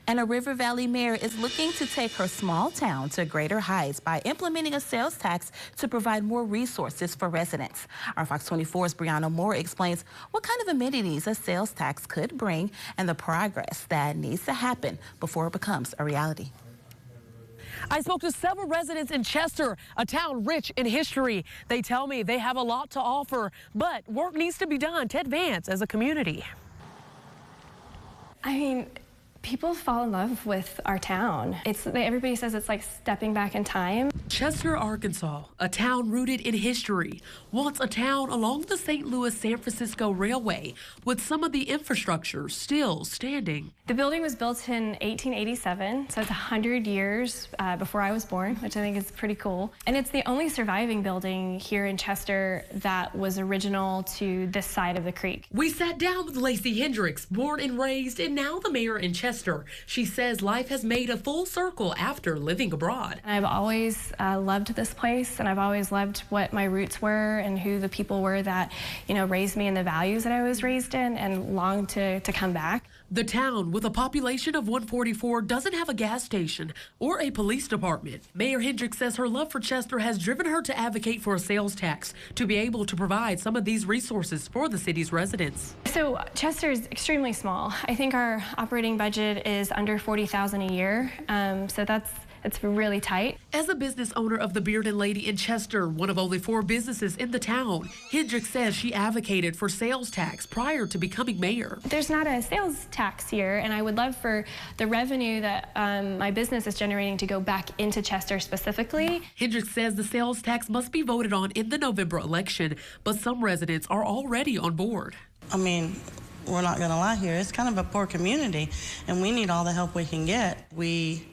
And a River Valley mayor is looking to take her small town to greater heights by implementing a sales tax to provide more resources for residents. Our Fox 24's Brianna Moore explains what kind of amenities a sales tax could bring and the progress that needs to happen before it becomes a reality. I spoke to several residents in Chester, a town rich in history. They tell me they have a lot to offer, but work needs to be done to advance as a community. I mean, people fall in love with our town. Everybody says it's like stepping back in time. Chester, Arkansas, a town rooted in history, once a town along the St. Louis-San Francisco Railway with some of the infrastructure still standing. The building was built in 1887, so it's 100 years before I was born, which I think is pretty cool. And it's the only surviving building here in Chester that was original to this side of the creek. We sat down with Lacey Hendricks, born and raised and now the mayor in Chester. She says life has made a full circle after living abroad. I've always loved this place, and I've always loved what my roots were and who the people were that, raised me in the values that I was raised in, and longed to come back. The town, with a population of 144, doesn't have a gas station or a police department. Mayor Hendricks says her love for Chester has driven her to advocate for a sales tax to be able to provide some of these resources for the city's residents. So Chester is extremely small. I think our operating budget is under $40,000 a year, so it's really tight. As a business owner of the Beard and Lady in Chester, one of only 4 businesses in the town, Hendricks says she advocated for sales tax prior to becoming mayor. There's not a sales tax here, and I would love for the revenue that my business is generating to go back into Chester specifically. Hendricks says the sales tax must be voted on in the November election, but some residents are already on board. I mean, we're not going to lie here. It's kind of a poor community, and we need all the help we can get. We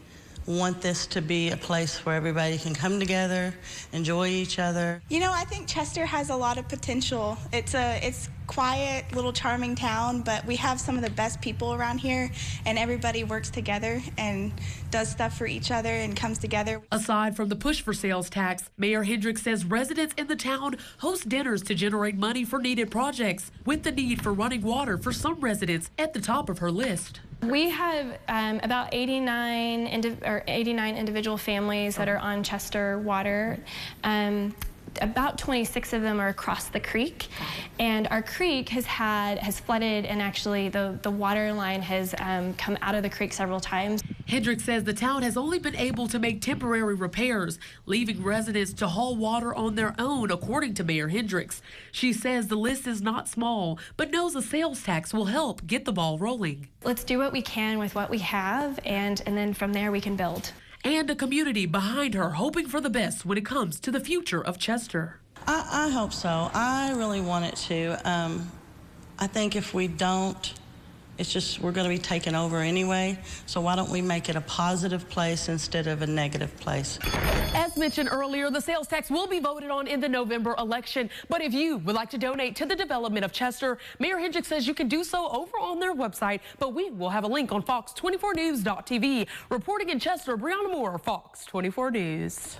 want this to be a place where everybody can come together, enjoy each other. I think Chester has a lot of potential. It's quiet, little charming town, but we have some of the best people around here, and everybody works together and does stuff for each other and comes together. Aside from the push for sales tax, Mayor Hendricks says residents in the town host dinners to generate money for needed projects, with the need for running water for some residents at the top of her list. We have about 89 individual families that are on Chester Water. About 26 of them are across the creek, and our creek has flooded, and actually the water line has come out of the creek several times. Hendricks says the town has only been able to make temporary repairs, leaving residents to haul water on their own, according to Mayor Hendricks. She says the list is not small, but knows a sales tax will help get the ball rolling. Let's do what we can with what we have, and then from there we can build. And a community behind her hoping for the best when it comes to the future of Chester. I hope so. I really want it to. I think if we don't, we're going to be taken over anyway. So why don't we make it a positive place instead of a negative place? As mentioned earlier, the sales tax will be voted on in the November election. But if you would like to donate to the development of Chester, Mayor Hendricks says you can do so over on their website. But we will have a link on Fox24News.tv. Reporting in Chester, Brianna Moore, Fox 24 News.